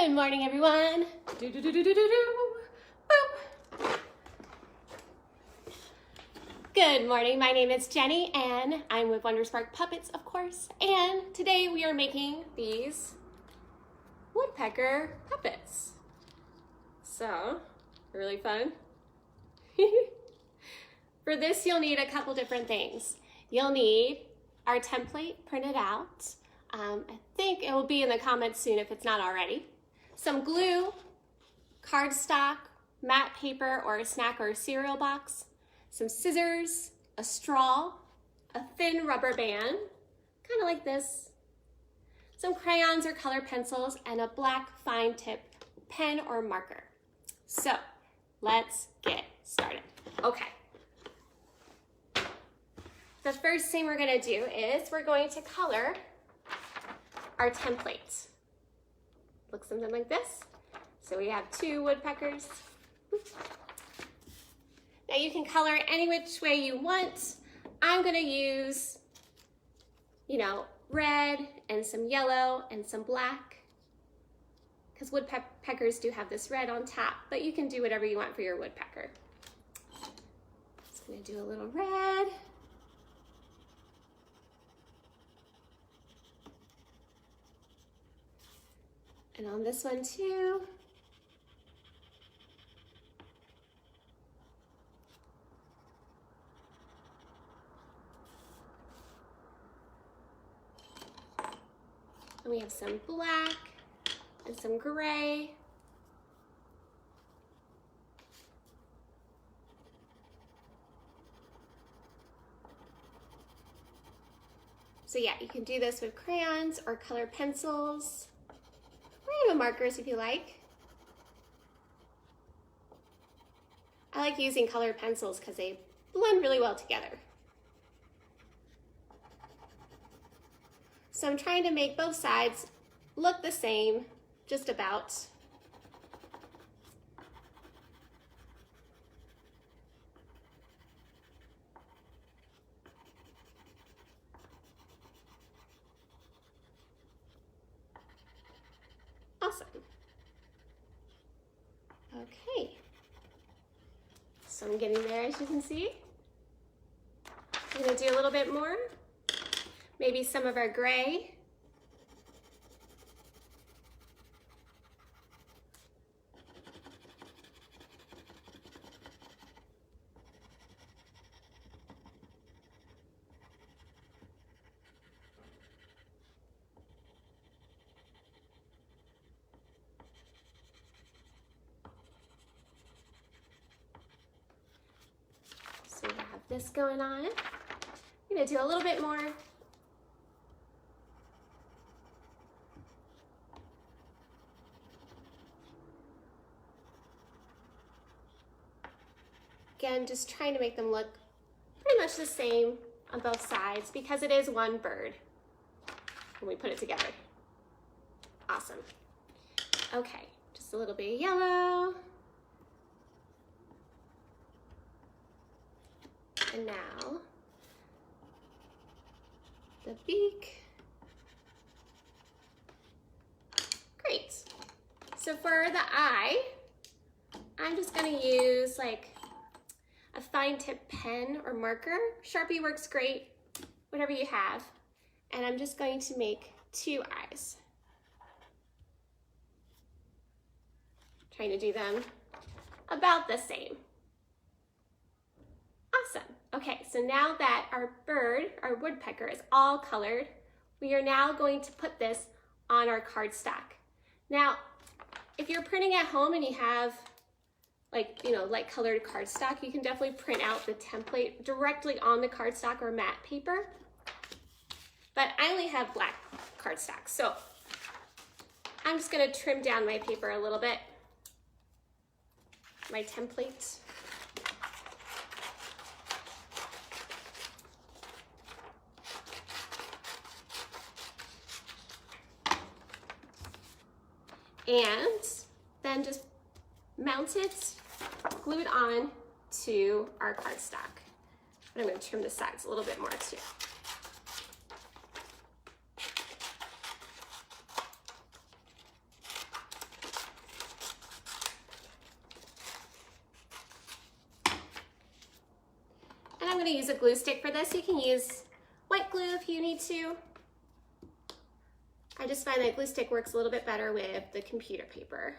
Good morning, everyone. Boop. Good morning. My name is Jenny, and I'm with Woodpecker Puppets, of course. And today we are making these woodpecker puppets. So, really fun. For this, you'll need a couple different things. You'll need our template printed out. I think it will be in the comments soon if it's not already. Some glue, cardstock, matte paper or a snack or a cereal box, some scissors, a straw, a thin rubber band, kind of like this, some crayons or color pencils, and a black fine tip pen or marker. So let's get started. Okay. The first thing we're going to do is we're going to color our template. Looks something like this. So we have two woodpeckers. Now you can color any which way you want. I'm going to use, red and some yellow and some black, because woodpeckers do have this red on top, but you can do whatever you want for your woodpecker. Just going to do a little red. And on this one too. And we have some black and some gray. So yeah, you can do this with crayons or color pencils. Or even markers if you like. I like using colored pencils because they blend really well together. So I'm trying to make both sides look the same, just about. Awesome. Okay. So I'm getting there, as you can see. I'm going to do a little bit more. Maybe some of our gray. So we have this going on. I'm going to do a little bit more. Again, just trying to make them look pretty much the same on both sides because it is one bird when we put it together. Awesome. Okay, just a little bit of yellow. And now, the beak. Great. So for the eye, I'm just gonna use like a fine tip pen or marker. Sharpie works great, whatever you have. And I'm just going to make two eyes. Trying to do them about the same. Awesome. Okay, so now that our bird, our woodpecker, is all colored, we are now going to put this on our cardstock. Now, if you're printing at home and you have light colored cardstock, you can definitely print out the template directly on the cardstock or matte paper. But I only have black cardstock, so I'm just gonna trim down my paper a little bit, my template. And then just mount it, glue it on to our cardstock. But I'm going to trim the sides a little bit more too. use a glue stick for this. You can use white glue if you need to. I just find that glue stick works a little bit better with the computer paper.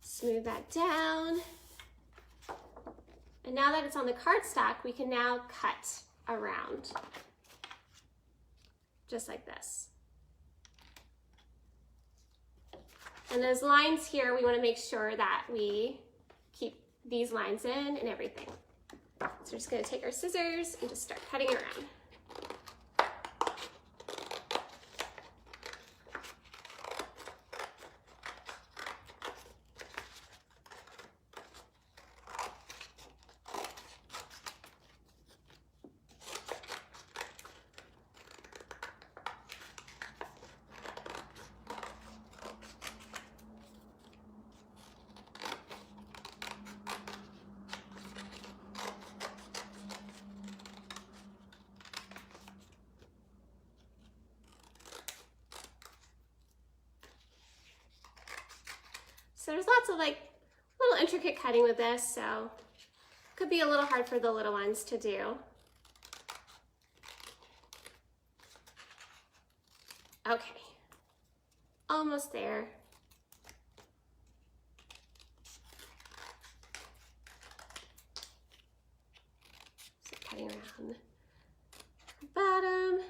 Smooth that down. And now that it's on the cardstock, we can now cut around, just like this. And those lines here, we want to make sure that we keep these lines in and everything. So we're just going to take our scissors and just start cutting around. So there's lots of like little intricate cutting with this, so it could be a little hard for the little ones to do. Okay, almost there. So cutting around the bottom.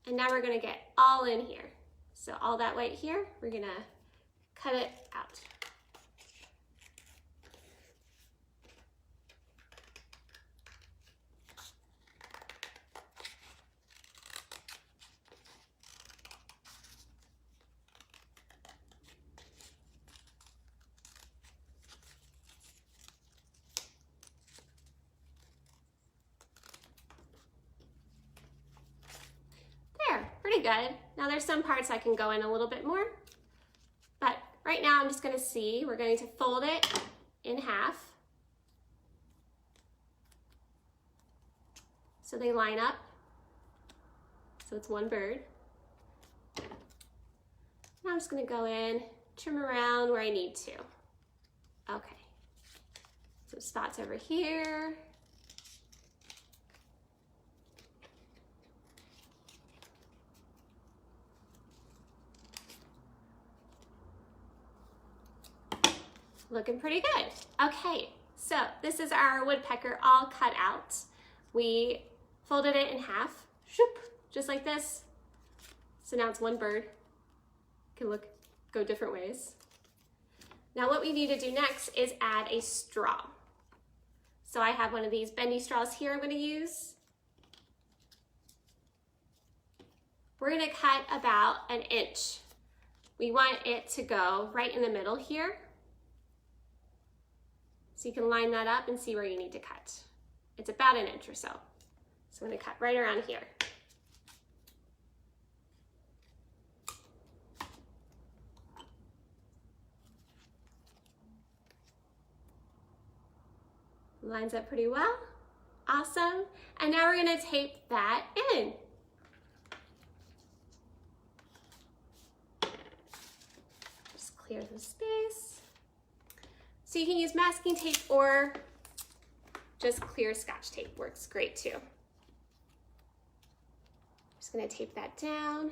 And now we're gonna get all in here. So all that white here, we're gonna cut it out. There, pretty good. Now there's some parts I can go in a little bit more, but right now I'm just going to see, we're going to fold it in half so they line up, so it's one bird. Now I'm just going to go in, trim around where I need to. Okay, some spots over here. Looking pretty good. Okay, so this is our woodpecker all cut out. We folded it in half, shoop, just like this. So now it's one bird. Can go different ways. Now what we need to do next is add a straw. So I have one of these bendy straws here I'm going to use. We're going to cut about an inch. We want it to go right in the middle here. So you can line that up and see where you need to cut. It's about an inch or so. So I'm going to cut right around here. Lines up pretty well. Awesome. And now we're going to tape that in. Just clear the space. So you can use masking tape or just clear Scotch tape, works great too. Just gonna tape that down.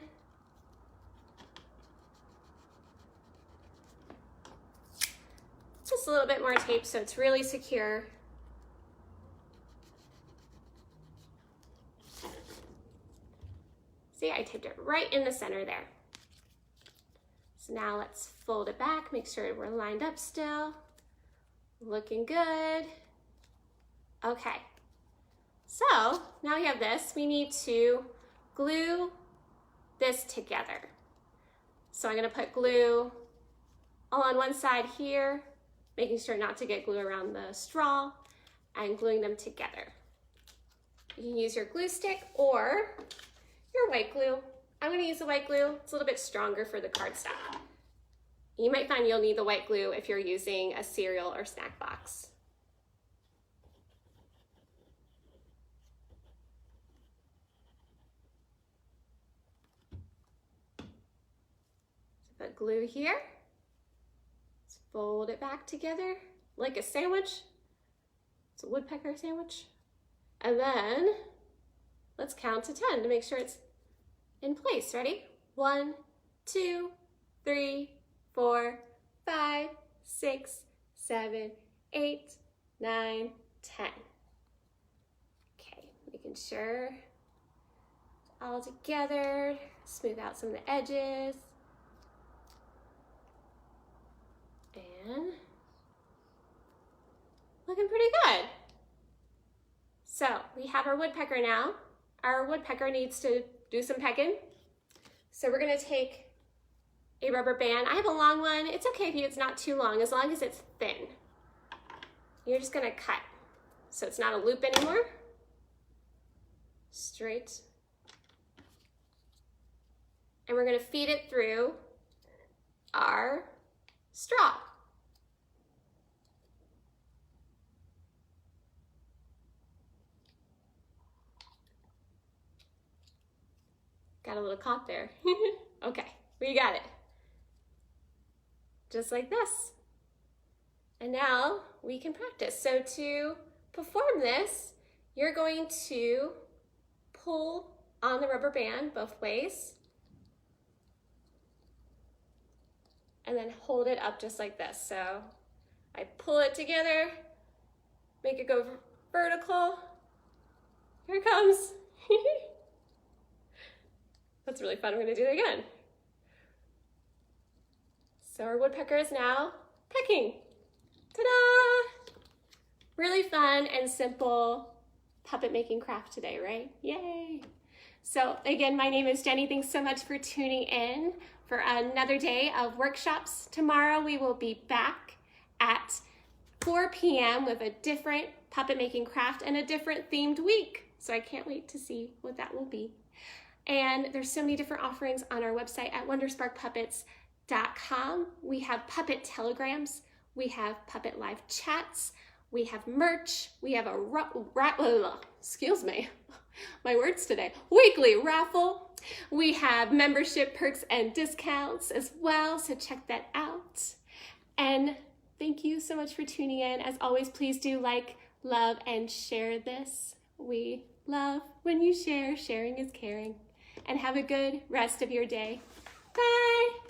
Just a little bit more tape so it's really secure. See, I taped it right in the center there. So now let's fold it back, make sure we're lined up still. Looking good. Okay, so now we have this. We need to glue this together. So I'm gonna put glue all on one side here, making sure not to get glue around the straw, and gluing them together. You can use your glue stick or your white glue. I'm gonna use the white glue. It's a little bit stronger for the cardstock. You might find you'll need the white glue if you're using a cereal or snack box. Put glue here. Let's fold it back together like a sandwich. It's a woodpecker sandwich. And then let's count to 10 to make sure it's in place. Ready? 1, 2, 3, 4, 5, 6, 7, 8, 9, 10. Okay, making sure it's all together. Smooth out some of the edges. And looking pretty good. So we have our woodpecker now. Our woodpecker needs to do some pecking. So we're gonna take a rubber band. I have a long one. It's okay if it's not too long, as long as it's thin. You're just gonna cut. So it's not a loop anymore. Straight. And we're gonna feed it through our straw. Got a little caught there. Okay, we got it. Just like this. And now we can practice. So to perform this, you're going to pull on the rubber band both ways and then hold it up just like this. So I pull it together, make it go vertical. Here it comes. That's really fun. I'm going to do it again. So our woodpecker is now pecking. Ta-da! Really fun and simple puppet making craft today, right? Yay! So again, my name is Jenny. Thanks so much for tuning in for another day of workshops. Tomorrow we will be back at 4 p.m. with a different puppet making craft and a different themed week. So I can't wait to see what that will be. And there's so many different offerings on our website at wondersparkpuppets.com. We have puppet telegrams, we have puppet live chats, we have merch, we have a excuse me, my words today, weekly raffle. We have membership perks and discounts as well, so check that out. And thank you so much for tuning in. As always, please do like, love, and share this. We love when you share. Sharing is caring. And have a good rest of your day. Bye.